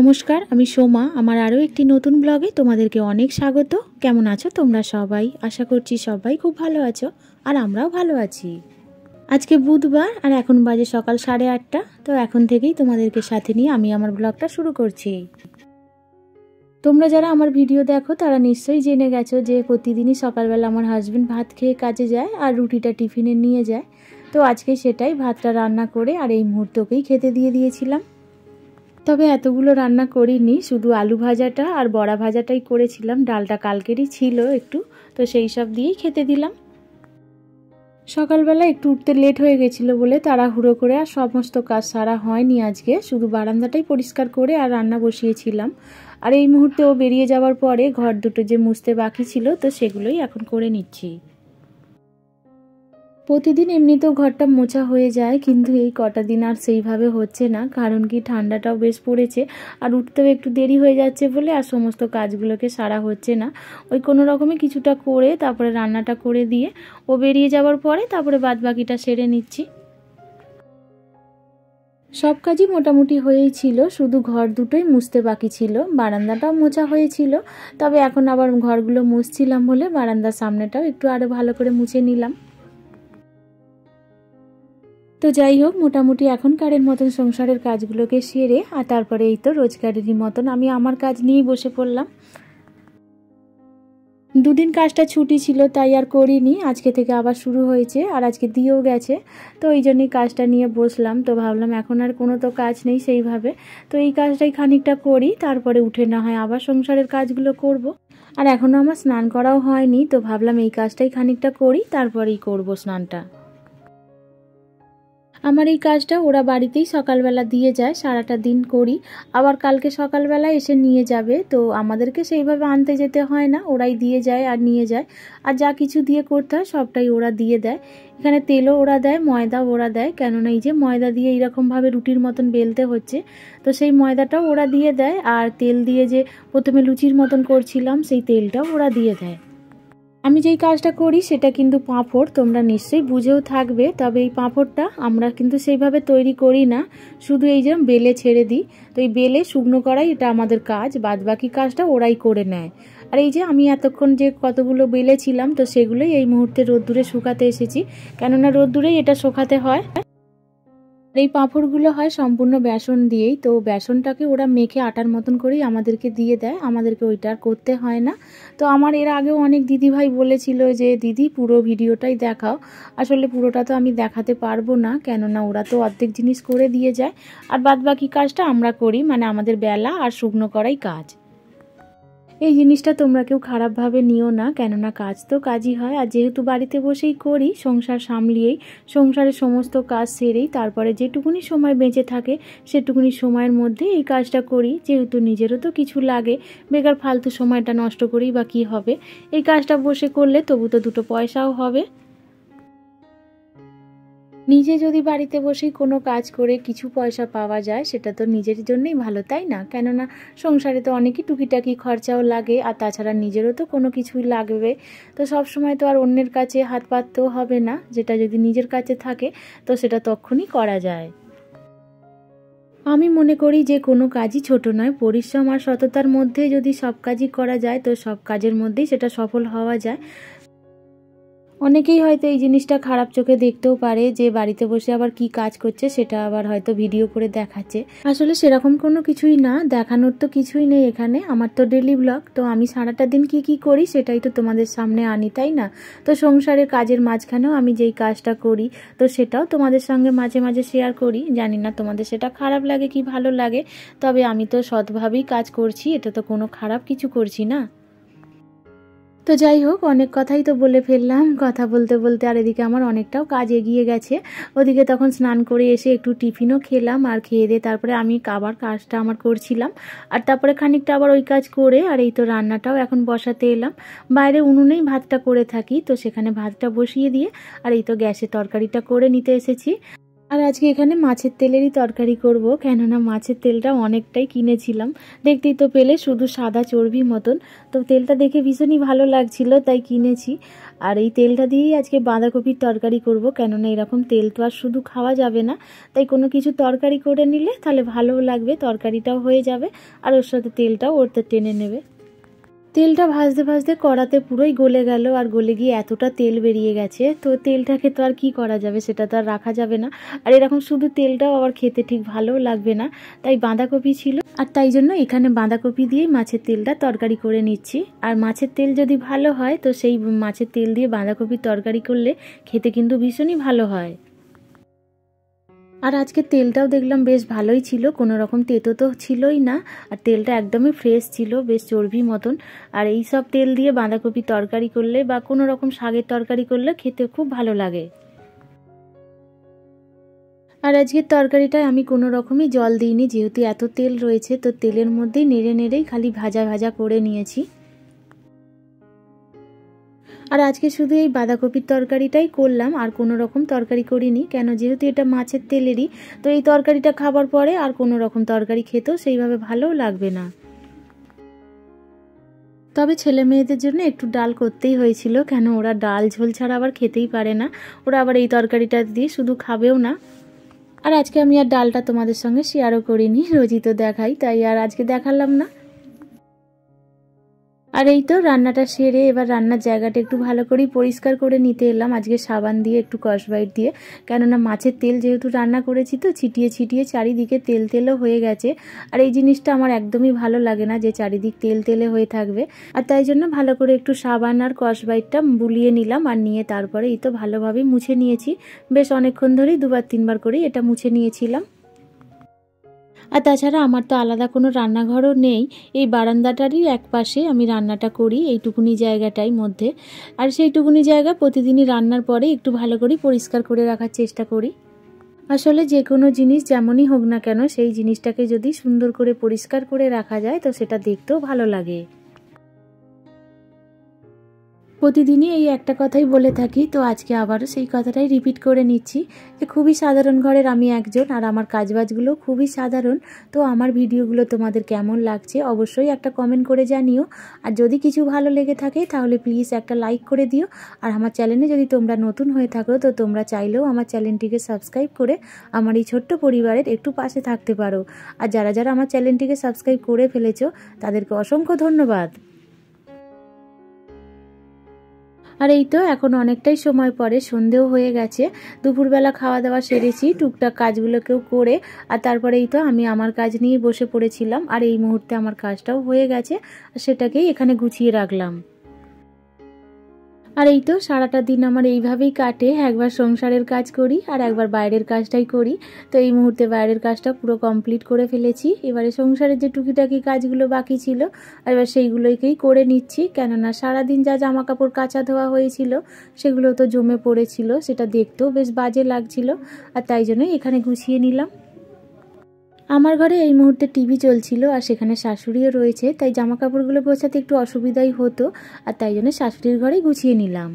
নমস্কার, আমি সোমা। আমার আরও একটি নতুন ব্লগে তোমাদেরকে অনেক স্বাগত। কেমন আছো তোমরা সবাই? আশা করছি সবাই খুব ভালো আছো, আর আমরাও ভালো আছি। আজকে বুধবার আর এখন বাজে সকাল 8:30। তো এখন থেকেই তোমাদেরকে সাথে নিয়ে আমি আমার ব্লগটা শুরু করছি। তোমরা যারা আমার ভিডিও দেখো তারা নিশ্চয়ই জেনে গেছো যে প্রতিদিনই সকালবেলা আমার হাজব্যান্ড ভাত খেয়ে কাজে যায় আর রুটিটা টিফিনে নিয়ে যায়। তো আজকে সেটাই, ভাতটা রান্না করে আর এই মুহূর্তকেই খেতে দিয়ে দিয়েছিলাম। তবে এতগুলো রান্না করিনি, শুধু আলু ভাজাটা আর বড়া ভাজাটাই করেছিলাম। ডালটা কালকেরই ছিল একটু, তো সেই সব দিয়েই খেতে দিলাম। সকালবেলা একটু উঠতে লেট হয়ে গেছিলো বলে তাড়াহুড়ো করে আর সমস্ত কাজ সারা হয়নি আজকে। শুধু বারান্দাটাই পরিষ্কার করে আর রান্না বসিয়েছিলাম। আর এই মুহূর্তে ও বেরিয়ে যাওয়ার পরে ঘর দুটো যে মুছতে বাকি ছিল, তো সেগুলোই এখন করে নিচ্ছি। প্রতিদিন এমনিতেও ঘরটা মোছা হয়ে যায়, কিন্তু এই কটা দিন আর সেইভাবে হচ্ছে না। কারণ কি, ঠান্ডাটাও বেশ পড়েছে আর উঠতেও একটু দেরি হয়ে যাচ্ছে বলে আর সমস্ত কাজগুলোকে সারা হচ্ছে না। ওই কোনো রকমে কিছুটা করে তারপরে রান্নাটা করে দিয়ে ও বেরিয়ে যাওয়ার পরে তারপরে বাদবাকিটা সেরে নিচ্ছি। সব কাজই মোটামুটি হয়েই ছিল, শুধু ঘর দুটোই মুছতে বাকি ছিল। বারান্দাটাও মোছা হয়েছিল, তবে এখন আবার ঘরগুলো মুছছিলাম বলে বারান্দার সামনেটাও একটু আরও ভালো করে মুছে নিলাম। তো যাই হোক, মোটামুটি এখনকারের মতন সংসারের কাজগুলোকে সেরে আর তারপরে এই তো রোজগারেরই মতন আমি আমার কাজ নিয়েই বসে পড়লাম। দুদিন কাজটা ছুটি ছিল তাই আর করিনি, আজকে থেকে আবার শুরু হয়েছে আর আজকে দিয়েও গেছে। তো এই জন্যই কাজটা নিয়ে বসলাম। তো ভাবলাম এখন আর কোনো তো কাজ নেই সেইভাবে, তো এই কাজটাই খানিকটা করি, তারপরে উঠে না হয় আবার সংসারের কাজগুলো করব। আর এখনও আমার স্নান করাও হয়নি, তো ভাবলাম এই কাজটাই খানিকটা করি, তারপরেই করব স্নানটা। আমার এই কাজটা ওরা বাড়িতেই সকালবেলা দিয়ে যায়, সারাটা দিন করি। আবার কালকে সকালবেলা এসে নিয়ে যাবে, তো আমাদেরকে সেইভাবে আনতে যেতে হয় না, ওরাই দিয়ে যায় আর নিয়ে যায়। আর যা কিছু দিয়ে করতে হয় সবটাই ওরা দিয়ে দেয়। এখানে তেলও ওরা দেয়, ময়দাও ওরা দেয়, কেননা এই যে ময়দা দিয়ে এইরকমভাবে রুটির মতন বেলতে হচ্ছে, তো সেই ময়দাটাও ওরা দিয়ে দেয়। আর তেল দিয়ে যে প্রথমে লুচির মতন করছিলাম, সেই তেলটাও ওরা দিয়ে দেয়। আমি যেই কাজটা করি সেটা কিন্তু পাঁপড়, তোমরা নিশ্চয়ই বুঝেও থাকবে। তবে এই পাঁপড়টা আমরা কিন্তু সেইভাবে তৈরি করি না, শুধু এই যে বেলে ছেড়ে দিই। তো এই বেলে শুকনো করাই এটা আমাদের কাজ, বাদবাকি কাজটা ওরাই করে নেয়। আর এই যে আমি এতক্ষণ যে কতগুলো বেলেছিলাম, তো সেগুলোই এই মুহূর্তে রোদ্দুরে শুকাতে এসেছি, কেননা রোদ্দুরেই এটা শুকাতে হয়। এই পাঁপড়গুলো হয় সম্পূর্ণ বেসন দিয়েই, তো বেসনটাকে ওরা মেখে আটার মতন করেই আমাদেরকে দিয়ে দেয়, আমাদেরকে ওইটা আর করতে হয় না। তো আমার এর আগেও অনেক দিদিভাই বলেছিল যে দিদি পুরো ভিডিওটাই দেখাও। আসলে পুরোটা তো আমি দেখাতে পারবো না, কেননা ওরা তো অর্ধেক জিনিস করে দিয়ে যায় আর বাদবাকি কাজটা আমরা করি, মানে আমাদের বেলা আর শুকনো করাই কাজ। এই জিনিসটা তোমরা কেউ খারাপভাবে নিও না, কেননা কাজ তো কাজই হয়। আর যেহেতু বাড়িতে বসেই করি, সংসার সামলিয়েই, সংসারের সমস্ত কাজ সেরেই তারপরে যেটুকুনি সময় বেঁচে থাকে সেটুকুনি সময়ের মধ্যে এই কাজটা করি। যেহেতু নিজেরও তো কিছু লাগে, বেকার ফালতু সময়টা নষ্ট করেই বা কী হবে। এই কাজটা বসে করলে তবু তো দুটো পয়সাও হবে। নিজে যদি বাড়িতে বসেই কোনো কাজ করে কিছু পয়সা পাওয়া যায়, সেটা তো নিজের জন্যই ভালো, তাই না? কেননা সংসারে তো অনেকই টুকিটাকি খরচাও লাগে, আর তাছাড়া নিজেরও তো কোনো কিছুই লাগবে। তো সব সময় তো আর অন্যের কাছে হাত পাততেও হবে না, যেটা যদি নিজের কাছে থাকে তো সেটা তখনই করা যায়। আমি মনে করি যে কোনো কাজই ছোট নয়, পরিশ্রম আর সততার মধ্যে যদি সব কাজই করা যায় তো সব কাজের মধ্যেই সেটা সফল হওয়া যায়। অনেকেই হয়তো এই জিনিসটা খারাপ চোখে দেখতেও পারে যে বাড়িতে বসে আবার কি কাজ করছে সেটা আবার হয়তো ভিডিও করে দেখাচ্ছে। আসলে সেরকম কোনো কিছুই না, দেখানোর তো কিছুই নেই এখানে। আমার তো ডেলি ব্লগ, তো আমি সারাটা দিন কি করি সেটাই তো তোমাদের সামনে আনি, তাই না? তো সংসারের কাজের মাঝখানেও আমি যেই কাজটা করি তো সেটাও তোমাদের সঙ্গে মাঝে মাঝে শেয়ার করি। জানি না তোমাদের সেটা খারাপ লাগে কি ভালো লাগে, তবে আমি তো সৎভাবেই কাজ করছি, এটা তো কোনো খারাপ কিছু করছি না। তো যাই হোক, অনেক কথাই তো বলে ফেললাম। কথা বলতে বলতে আর এদিকে আমার অনেকটাও কাজ এগিয়ে গেছে। ওদিকে তখন স্নান করে এসে একটু টিফিনও খেলাম, আর খেয়ে দিয়ে তারপরে আমি আবার কাজটা আমার করছিলাম। আর তারপরে খানিকটা আবার ওই কাজ করে আর এই তো রান্নাটাও এখন বসাতে এলাম। বাইরে উনুনেই ভাতটা করে থাকি, তো সেখানে ভাতটা বসিয়ে দিয়ে আর এই তো গ্যাসে তরকারিটা করে নিতে এসেছি। আর আজকে এখানে মাছের তেলেরই তরকারি করব, কেননা মাছের তেলটা অনেকটাই কিনেছিলাম। দেখতেই তো পেলে শুধু সাদা চর্বি মতন, তো তেলটা দেখে ভীষণই ভালো লাগছিল তাই কিনেছি। আর এই তেলটা দিয়েই আজকে বাঁধাকপির তরকারি করব, কেননা এরকম তেল তো আর শুধু খাওয়া যাবে না, তাই কোনো কিছু তরকারি করে নিলে তাহলে ভালোও লাগবে, তরকারিটাও হয়ে যাবে আর ওর সাথে তেলটাও ওরতে টেনে নেবে। তেলটা ভাজতে ভাজতে কড়াতে পুরোই গলে গেল, আর গলে গিয়ে এতটা তেল বেরিয়ে গেছে, তো তেলটাকে তো আর কি করা যাবে, সেটা তো আর রাখা যাবে না। আর এরকম শুধু তেলটাও আবার খেতে ঠিক ভালোও লাগবে না, তাই বাঁধাকপি ছিল আর তাই জন্য এখানে বাঁধাকপি দিয়েই মাছের তেলটা তরকারি করে নিচ্ছি। আর মাছের তেল যদি ভালো হয় তো সেই মাছের তেল দিয়ে বাঁধাকপির তরকারি করলে খেতে কিন্তু ভীষণই ভালো হয়। আর আজকে তেলটাও দেখলাম বেশ ভালোই ছিল, কোনো রকম তেতো তো ছিলই না, আর তেলটা একদমই ফ্রেশ ছিল, বেশ চর্বি মতন। আর এই সব তেল দিয়ে বাঁধাকপি তরকারি করলে বা কোনো রকম শাকের তরকারি করলে খেতে খুব ভালো লাগে। আর আজকের তরকারিটায় আমি কোনো রকমই জল দিইনি, যেহেতু এত তেল রয়েছে, তো তেলের মধ্যেই নেড়ে নেড়েই খালি ভাজা ভাজা করে নিয়েছি। আর আজকে শুধু এই বাঁধাকপির তরকারিটাই করলাম, আর কোনো রকম তরকারি করিনি, কেন যেহেতু এটা মাছের তেলেরই, তো এই তরকারিটা খাবার পরে আর কোনো রকম তরকারি খেতেও সেইভাবে ভালোও লাগবে না। তবে ছেলে মেয়েদের জন্য একটু ডাল করতেই হয়েছিল, কেন ওরা ডাল ঝোল ছাড়া আবার খেতেই পারে না, ওরা আবার এই তরকারিটা দিয়ে শুধু খাবেও না। আর আজকে আমি আর ডালটা তোমাদের সঙ্গে শেয়ারও করিনি, রোজই তো দেখাই, তাই আর আজকে দেখালাম না। আর এই তো রান্নাটা সেরে এবার রান্নার জায়গাটা একটু ভালো করেই পরিষ্কার করে নিতে এলাম, আজকে সাবান দিয়ে একটু স্কচব্রাইট দিয়ে, কেননা মাছের তেল যেহেতু রান্না করেছি তো ছিটিয়ে ছিটিয়ে চারিদিকে তেল তেলও হয়ে গেছে। আর এই জিনিসটা আমার একদমই ভালো লাগে না যে চারিদিক তেল তেলে হয়ে থাকবে, আর তাই জন্য ভালো করে একটু সাবান আর স্কচব্রাইটটা বুলিয়ে নিলাম, আর নিয়ে তারপরে এই তো ভালোভাবে মুছে নিয়েছি। বেশ অনেকক্ষণ ধরেই 2-3 বার করেই এটা মুছে নিয়েছিলাম। আর তাছাড়া আমার তো আলাদা কোনো রান্নাঘরও নেই, এই বারান্দাটারই এক পাশে আমি রান্নাটা করি, এইটুকুনি জায়গাটাই মধ্যে। আর সেইটুকুনি জায়গা প্রতিদিনই রান্নার পরে একটু ভালো করে পরিষ্কার করে রাখার চেষ্টা করি। আসলে যে কোনো জিনিস যেমনই হোক না কেন, সেই জিনিসটাকে যদি সুন্দর করে পরিষ্কার করে রাখা যায় তো সেটা দেখতেও ভালো লাগে। প্রতিদিনই এই একটা কথাই বলে থাকি, তো আজকে আবারও সেই কথাটাই রিপিট করে নিচ্ছি যে খুবই সাধারণ ঘরের আমি একজন, আর আমার কাজবাজগুলো খুবই সাধারণ। তো আমার ভিডিওগুলো তোমাদের কেমন লাগছে অবশ্যই একটা কমেন্ট করে জানিও, আর যদি কিছু ভালো লেগে থাকে তাহলে প্লিজ একটা লাইক করে দিও। আর আমার চ্যানেলে যদি তোমরা নতুন হয়ে থাকো তো তোমরা চাইলেও আমার চ্যানেলটিকে সাবস্ক্রাইব করে আমার এই ছোট্ট পরিবারের একটু পাশে থাকতে পারো। আর যারা যারা আমার চ্যানেলটিকে সাবস্ক্রাইব করে ফেলেছো তাদেরকে অসংখ্য ধন্যবাদ। আর এই তো এখন অনেকটাই সময় পরে সন্ধেও হয়ে গেছে, দুপুরবেলা খাওয়া দাওয়া সেরেছি, টুকটাক কাজগুলোকেও করে, আর তারপরে এই তো আমি আমার কাজ নিয়ে বসে পড়েছিলাম। আর এই মুহূর্তে আমার কাজটাও হয়ে গেছে, সেটাকেই এখানে গুছিয়ে রাখলাম। আর এই তো সারাটা দিন আমার এইভাবেই কাটে, একবার সংসারের কাজ করি আর একবার বাইরের কাজটাই করি। তো এই মুহূর্তে বাইরের কাজটা পুরো কমপ্লিট করে ফেলেছি, এবারে সংসারের যে টুকিটাকি কাজগুলো বাকি ছিল আর এবার সেইগুলোকেই করে নিচ্ছি, কেননা সারাদিন যা জামা কাপড় কাচা ধোয়া হয়েছিল সেগুলো তো জমে পড়েছিল, সেটা দেখতেও বেশ বাজে লাগছিল, আর তাই জন্যই এখানে গুছিয়ে নিলাম। আমার ঘরে এই মুহূর্তে টিভি চলছিল আর সেখানে শাশুড়িও রয়েছে, তাই জামা কাপড়গুলো গোছাতে একটু অসুবিধাই হতো, আর তাই জন্য শাশুড়ির ঘরেই গুছিয়ে নিলাম।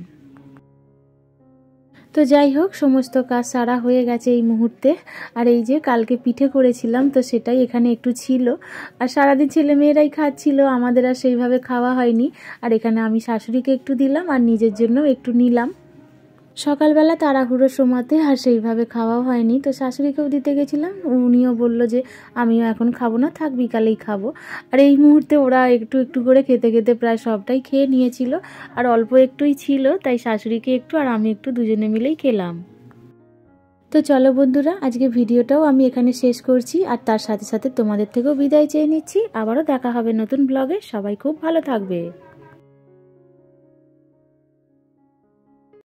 তো যাই হোক, সমস্ত কাজ সারা হয়ে গেছে এই মুহূর্তে। আর এই যে কালকে পিঠে করেছিলাম তো সেটাই এখানে একটু ছিল, আর সারাদিন ছেলে মেয়েরাই খাচ্ছিল, আমাদের আর সেইভাবে খাওয়া হয়নি। আর এখানে আমি শাশুড়িকে একটু দিলাম আর নিজের জন্য একটু নিলাম। সকালবেলা তাড়াহুড়োর সময়তে আর সেইভাবে খাওয়াও হয়নি, তো শাশুড়িকেও দিতে গেছিলাম, উনিও বলল যে আমিও এখন খাবো না, থাক বিকালেই খাবো। আর এই মুহূর্তে ওরা একটু একটু করে খেতে খেতে প্রায় সবটাই খেয়ে নিয়েছিল, আর অল্প একটুই ছিল, তাই শাশুড়িকে একটু আর আমি একটু দুজনে মিলেই খেলাম। তো চলো বন্ধুরা, আজকে ভিডিওটাও আমি এখানে শেষ করছি, আর তার সাথে সাথে তোমাদের থেকেও বিদায় চেয়ে নিচ্ছি। আবারও দেখা হবে নতুন ব্লগে, সবাই খুব ভালো থাকবে।